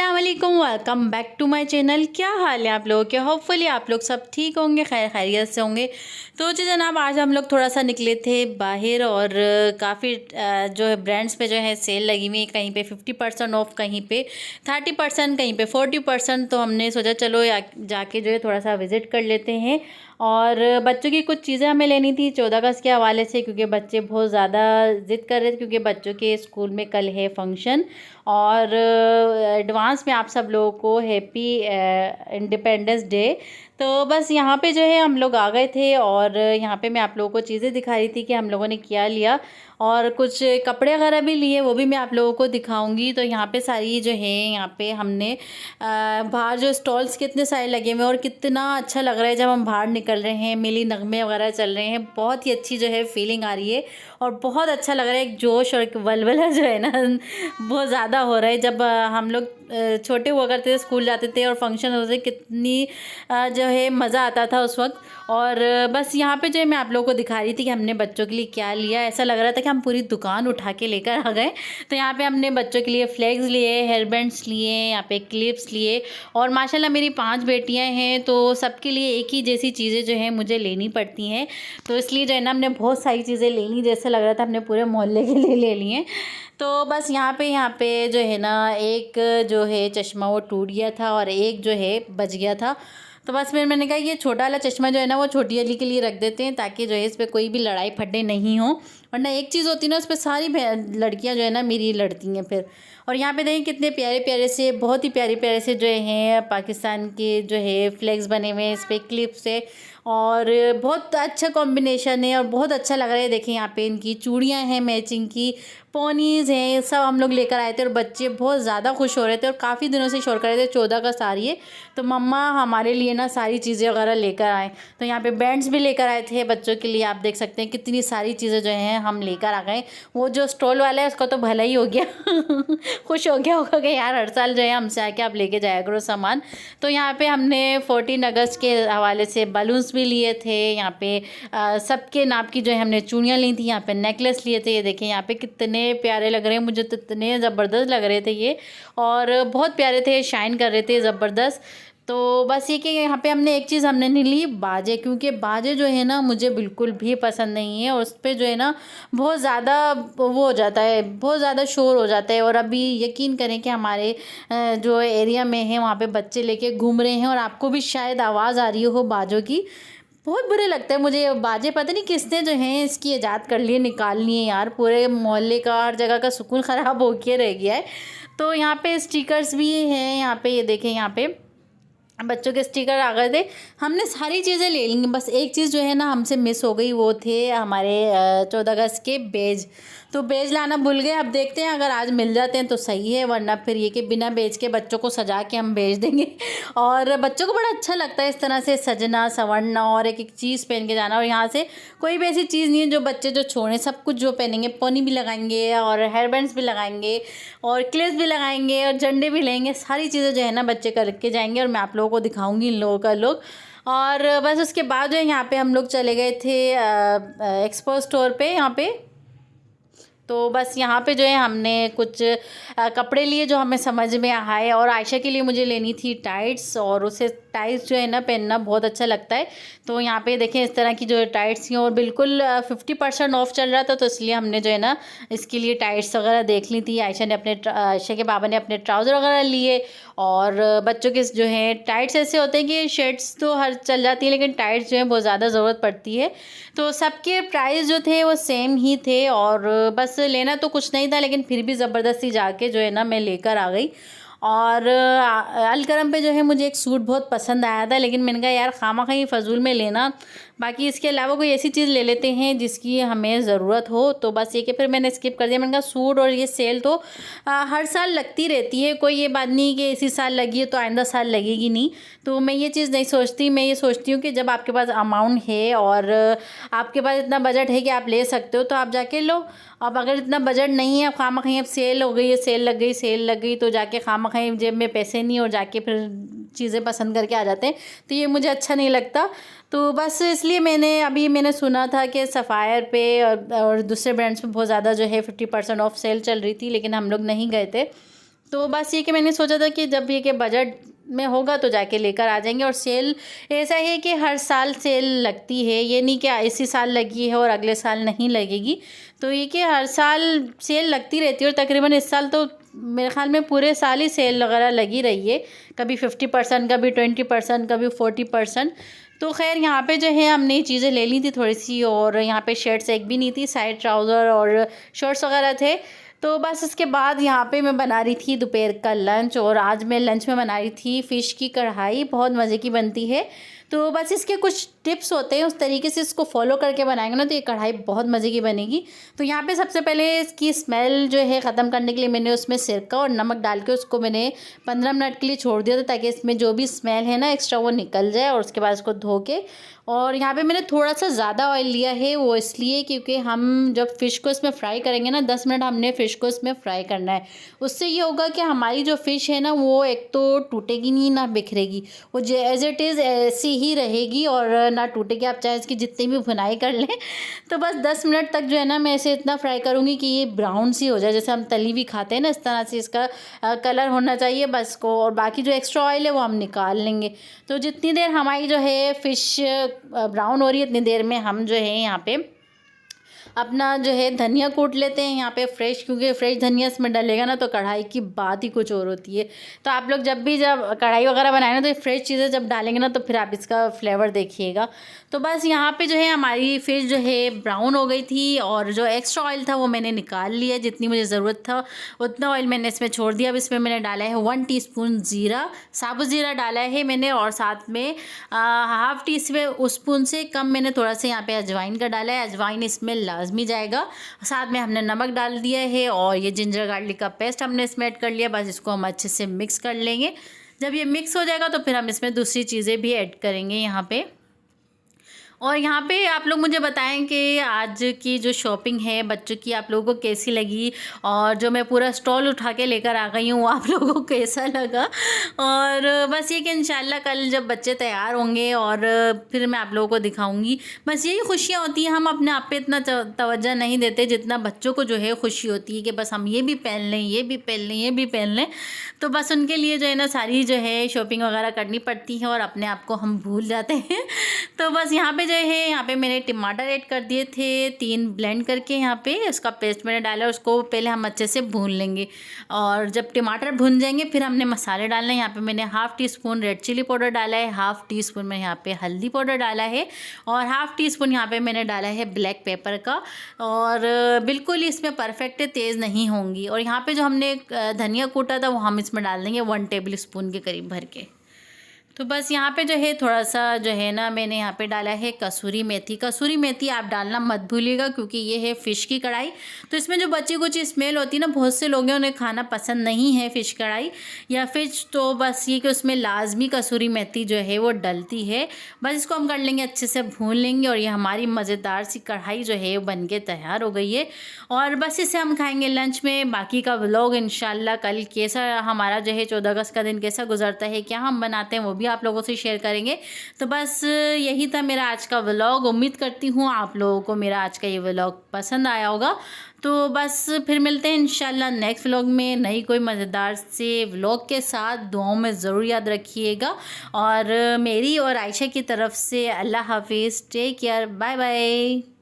अस्सलाम वालेकुम, welcome back to my channel. क्या हाल है आप लोगों के? होपफुली आप लोग सब ठीक होंगे, खैर खैरियत से होंगे। तो जी जनाब, आज हम लोग थोड़ा सा निकले थे बाहर और काफ़ी जो है ब्रांड्स पे जो है सेल लगी हुई है। कहीं पे 50% ऑफ, कहीं पे 30%, कहीं पे 40%। तो हमने सोचा चलो जाके जो है थोड़ा सा विज़िट कर लेते हैं। और बच्चों की कुछ चीज़ें हमें लेनी थी 14 अगस्त के हवाले से, क्योंकि बच्चे बहुत ज़्यादा ज़िद कर रहे थे, क्योंकि बच्चों के स्कूल में कल है फंक्शन। और एडवांस में आप सब लोगों को हैप्पी इंडिपेंडेंस डे। तो बस यहाँ पे जो है हम लोग आ गए थे और यहाँ पे मैं आप लोगों को चीज़ें दिखा रही थी कि हम लोगों ने क्या लिया, और कुछ कपड़े वगैरह भी लिए, वो भी मैं आप लोगों को दिखाऊंगी। तो यहाँ पे सारी जो है, यहाँ पे हमने बाहर जो स्टॉल्स कितने सारे लगे हुए हैं और कितना अच्छा लग रहा है जब हम बाहर निकल रहे हैं। मिली नगमे वगैरह चल रहे हैं, बहुत ही अच्छी जो है फीलिंग आ रही है और बहुत अच्छा लग रहा है। एक जोश और एक वलवला जो है ना बहुत ज़्यादा हो रहा है। जब हम लोग छोटे हुआ करते थे, स्कूल जाते थे और फंक्शन होते थे, कितनी जो है मज़ा आता था उस वक्त। और बस यहाँ पे जो है मैं आप लोगों को दिखा रही थी कि हमने बच्चों के लिए क्या लिया। ऐसा लग रहा था कि हम पूरी दुकान उठा के लेकर आ गए। तो यहाँ पे हमने बच्चों के लिए फ्लैग्स लिए, हेयर बैंड्स लिए, यहाँ पे क्लिप्स लिए। और माशाल्लाह मेरी 5 बेटियाँ हैं, तो सबके लिए एक ही जैसी चीज़ें जो हैं मुझे लेनी पड़ती हैं। तो इसलिए जो है ना हमने बहुत सारी चीज़ें ले ली, जैसे लग रहा था हमने पूरे मोहल्ले के लिए ले लिए। तो बस यहाँ पे जो है ना, एक जो है चश्मा वो टूट गया था और एक जो है बच गया था। तो बस फिर मैंने कहा ये छोटा वाला चश्मा जो है ना वो छोटी वाली के लिए रख देते हैं, ताकि जो है इस पर कोई भी लड़ाई फड्डे नहीं हो। वरना एक चीज़ होती है ना, उस पर सारी लड़कियां जो है ना मेरी लड़ती हैं फिर। और यहाँ पे देखिए कितने प्यारे प्यारे से, बहुत ही प्यारे प्यारे से जो हैं पाकिस्तान के जो है फ्लैग्स बने हुए हैं इस पर, क्लिप से। और बहुत अच्छा कॉम्बिनेशन है और बहुत अच्छा लग रहा है। देखिए यहाँ पे इनकी चूड़ियाँ हैं मैचिंग की, पोनीज़ हैं, सब हम लोग लेकर आए थे और बच्चे बहुत ज़्यादा खुश हो रहे थे और काफ़ी दिनों से शोर कर रहे थे 14 का सारी है, तो मम्मा हमारे लिए ना सारी चीज़ें वगैरह लेकर आए। तो यहाँ पे बैंड्स भी लेकर आए थे बच्चों के लिए। आप देख सकते हैं कितनी सारी चीज़ें जो हैं हम लेकर आ गए। वो जो स्टॉल वाला है उसका तो भला ही हो गया खुश हो गया होगा कि यार हर साल जो है हमसे आके आप लेके जाया करो सामान। तो यहाँ पे हमने 14 अगस्त के हवाले से बलून्स भी लिए थे। यहाँ पे सबके नाप की जो है हमने चूड़ियाँ ली थी। यहाँ पे नेकलेस लिए थे। ये देखें यहाँ पे कितने प्यारे लग रहे हैं, मुझे तो इतने ज़बरदस्त लग रहे थे ये, और बहुत प्यारे थे, शाइन कर रहे थे ज़बरदस्त। तो बस ये कि यहाँ पे हमने एक चीज़ हमने नहीं ली, बाजे, क्योंकि बाजे जो है ना मुझे बिल्कुल भी पसंद नहीं है और उस पर जो है ना बहुत ज़्यादा वो हो जाता है, बहुत ज़्यादा शोर हो जाता है। और अभी यकीन करें कि हमारे जो एरिया में है वहाँ पे बच्चे लेके घूम रहे हैं और आपको भी शायद आवाज़ आ रही हो बाजों की। बहुत बुरे लगता है मुझे बाजे, पता नहीं किसने जो है इसकी इजाद कर लिए, निकाल लिए यार। पूरे मोहल्ले का, हर जगह का सुकून ख़राब हो के रह गया है। तो यहाँ पे स्टिकर्स भी हैं। यहाँ पे ये देखें, यहाँ पे बच्चों के स्टिकर आ गए थे। हमने सारी चीज़ें ले ली, बस एक चीज़ जो है ना हमसे मिस हो गई, वो थे हमारे 14 अगस्त के बेज। तो बेज लाना भूल गए। अब देखते हैं अगर आज मिल जाते हैं तो सही है, वरना फिर ये कि बिना बेज के बच्चों को सजा के हम भेज देंगे और बच्चों को बड़ा अच्छा लगता है इस तरह से सजना संवरना और एक एक चीज़ पहन के जाना। और यहाँ से कोई भी ऐसी चीज़ नहीं है जो बच्चे जो छोड़ें, सब कुछ जो पहनेंगे, पोनी भी लगाएंगे और हेयर बैंड्स भी लगाएंगे और क्लिप्स भी लगाएंगे और झंडे भी लेंगे। सारी चीज़ें जो है ना बच्चे करके जाएंगे और मैं आप लोगों को दिखाऊंगी इन लोगों का लोग। और बस उसके बाद जो है यहाँ पे हम लोग चले गए थे एक्सपो स्टोर पे। यहाँ पे तो बस यहाँ पे जो है हमने कुछ कपड़े लिए जो हमें समझ में आए। और आयशा के लिए मुझे लेनी थी टाइट्स, और उसे टाइट्स जो है ना पहनना बहुत अच्छा लगता है। तो यहाँ पे देखें इस तरह की जो टाइट्स थी और बिल्कुल 50% ऑफ चल रहा था, तो इसलिए हमने जो है ना इसके लिए टाइट्स वगैरह देख ली थी। आयशा के बाबा ने अपने ट्राउज़र वगैरह लिए। और बच्चों के जो है टाइट्स ऐसे होते हैं कि शर्ट्स तो हर चल जाती है, लेकिन टाइट्स जो है बहुत ज़्यादा ज़रूरत पड़ती है। तो सबके प्राइस जो थे वो सेम ही थे और बस लेना तो कुछ नहीं था, लेकिन फिर भी ज़बरदस्ती जाके जो है ना मैं लेकर आ गई। और अलकरम पे जो है मुझे एक सूट बहुत पसंद आया था, लेकिन मैंने कहा यार खामा खाई फ़जूल में लेना, बाकी इसके अलावा कोई ऐसी चीज़ ले लेते हैं जिसकी हमें ज़रूरत हो। तो बस ये कि फिर मैंने स्किप कर दिया। मैंने कहा सूट और ये सेल तो हर साल लगती रहती है, कोई ये बात नहीं कि इसी साल लगी है तो आइंदा साल लगेगी नहीं। तो मैं ये चीज़ नहीं सोचती। मैं ये सोचती हूँ कि जब आपके पास अमाउंट है और आपके पास इतना बजट है कि आप ले सकते हो तो आप जाके लो। अब अगर इतना बजट नहीं है, अब खामा खाई अब सेल हो गई है, सेल लग गई तो जाके खामा खाई जेब में पैसे नहीं और जाके फिर चीज़ें पसंद करके आ जाते हैं, तो ये मुझे अच्छा नहीं लगता। तो बस इसलिए मैंने सुना था कि सफ़ायर पे और दूसरे ब्रांड्स पे बहुत ज़्यादा जो है 50% ऑफ सेल चल रही थी, लेकिन हम लोग नहीं गए थे। तो बस ये कि मैंने सोचा था कि जब ये कि बजट में होगा तो जाके लेकर आ जाएंगे। और सेल ऐसा है कि हर साल सेल लगती है, ये नहीं कि इसी साल लगी है और अगले साल नहीं लगेगी। तो ये कि हर साल सेल लगती रहती है और तकरीबन इस साल तो मेरे ख़्याल में पूरे साल ही सेल वगैरह लगी रही है, कभी 50%, कभी 20%, कभी 40%। तो खैर यहाँ पे जो है हमने ये चीज़ें ले ली थी थोड़ी सी, और यहाँ पे शर्ट्स एक भी नहीं थी, साइड ट्राउज़र और शॉर्ट्स वगैरह थे। तो बस उसके बाद यहाँ पे मैं बना रही थी दोपहर का लंच, और आज मैं लंच में बना रही थी फ़िश की कढ़ाई, बहुत मज़े की बनती है। तो बस इसके कुछ टिप्स होते हैं, उस तरीके से इसको फॉलो करके बनाएंगे ना तो ये कढ़ाई बहुत मज़े की बनेगी। तो यहाँ पे सबसे पहले इसकी स्मेल जो है ख़त्म करने के लिए मैंने उसमें सिरका और नमक डाल के उसको मैंने 15 मिनट के लिए छोड़ दिया था, ताकि इसमें जो भी स्मेल है ना एक्स्ट्रा वो निकल जाए। और उसके बाद इसको धो के, और यहाँ पे मैंने थोड़ा सा ज़्यादा ऑयल लिया है, वो इसलिए क्योंकि हम जब फ़िश को इसमें फ्राई करेंगे ना 10 मिनट हमने फ़िश को इसमें फ्राई करना है। उससे ये होगा कि हमारी जो फ़िश है ना वो एक तो टूटेगी नहीं ना बिखरेगी, वो एज़ इट इज़ ऐसी ही रहेगी और ना टूटेगी। आप चाहे इसकी जितनी भी भुनाई कर लें। तो बस 10 मिनट तक जो है ना मैं इसे इतना फ्राई करूँगी कि ये ब्राउन सी हो जाए, जैसे हम तली भी खाते हैं ना, इस तरह से इसका कलर होना चाहिए बस को। और बाकी जो एक्स्ट्रा ऑयल है वो हम निकाल लेंगे। तो जितनी देर हमारी जो है फ़िश ब्राउन हो रही है इतनी देर में हम जो है यहाँ पे अपना जो है धनिया कूट लेते हैं यहाँ पे फ्रेश, क्योंकि फ्रेश धनिया इसमें डलेगा ना तो कढ़ाई की बात ही कुछ और होती है। तो आप लोग जब कढ़ाई वगैरह बनाए ना तो फ्रेश चीज़ें जब डालेंगे ना तो फिर आप इसका फ्लेवर देखिएगा। तो बस यहाँ पे जो है हमारी फ़िश जो है ब्राउन हो गई थी, और जो एक्स्ट्रा ऑयल था वो मैंने निकाल लिया, जितनी मुझे ज़रूरत था उतना ऑयल मैंने इसमें छोड़ दिया। अब इसमें मैंने डाला है 1 टीस्पून ज़ीरा, साबुत ज़ीरा डाला है मैंने, और साथ में हाफ़ टी स्पून से कम मैंने थोड़ा सा यहाँ पे अजवाइन का डाला है। अजवाइन इसमें लाजमी जाएगा। साथ में हमने नमक डाल दिया है, और ये जिंजर गार्लिक का पेस्ट हमने इसमें ऐड कर लिया। बस इसको हम अच्छे से मिक्स कर लेंगे। जब ये मिक्स हो जाएगा तो फिर हम इसमें दूसरी चीज़ें भी ऐड करेंगे यहाँ पे। और यहाँ पे आप लोग मुझे बताएं कि आज की जो शॉपिंग है बच्चों की आप लोगों को कैसी लगी, और जो मैं पूरा स्टॉल उठा के लेकर आ गई हूँ आप लोगों को कैसा लगा। और बस ये कि इंशाल्लाह कल जब बच्चे तैयार होंगे और फिर मैं आप लोगों को दिखाऊंगी। बस यही खुशियाँ होती हैं, हम अपने आप पे इतना तवज्जो नहीं देते जितना बच्चों को जो है खुशी होती है कि बस हम ये भी पहन लें, ये भी पहन लें, ये भी पहन लें। तो बस उनके लिए जो है ना सारी जो है शॉपिंग वगैरह करनी पड़ती है और अपने आप को हम भूल जाते हैं। तो बस यहाँ पे जो है यहाँ पे मैंने टमाटर ऐड कर दिए थे 3 ब्लेंड करके, यहाँ पे उसका पेस्ट मैंने डाला। उसको पहले हम अच्छे से भून लेंगे, और जब टमाटर भुन जाएंगे फिर हमने मसाले डालने हैं। यहाँ पे मैंने half teaspoon red chilli powder डाला है, हाफ़ टी स्पून मैंने यहाँ पे हल्दी पाउडर डाला है, और हाफ़ टी स्पून यहाँ पे मैंने डाला है ब्लैक पेपर का। और बिल्कुल इसमें परफेक्ट तेज़ नहीं होंगी। और यहाँ पे जो हमने धनिया कूटा था वो हम इसमें डाल देंगे 1 टेबल स्पून के करीब भर के। तो बस यहाँ पे जो है थोड़ा सा जो है ना मैंने यहाँ पे डाला है कसूरी मेथी। कसूरी मेथी आप डालना मत भूलिएगा, क्योंकि ये है फ़िश की कढ़ाई, तो इसमें जो बची कुची स्मेल होती है ना, बहुत से लोग हैं उन्हें खाना पसंद नहीं है फ़िश कढ़ाई या फ़िश। तो बस ये कि उसमें लाजमी कसूरी मेथी जो है वो डलती है। बस इसको हम कर लेंगे, अच्छे से भून लेंगे, और ये हमारी मज़ेदार सी कढ़ाई जो है बन के तैयार हो गई है। और बस इसे हम खाएँगे लंच में। बाकी का व्लॉग इंशाल्लाह कल कैसा हमारा जो है 14 अगस्त का दिन कैसा गुजरता है, क्या हम बनाते हैं, वो भी आप लोगों से शेयर करेंगे। तो बस यही था मेरा आज का व्लॉग। उम्मीद करती हूँ आप लोगों को मेरा आज का ये व्लॉग पसंद आया होगा। तो बस फिर मिलते हैं इंशाल्लाह नेक्स्ट व्लॉग में नई कोई मज़ेदार से व्लॉग के साथ। दुआओं में ज़रूर याद रखिएगा, और मेरी और आयशा की तरफ से अल्लाह हाफिज़, टेक केयर, बाय बाय।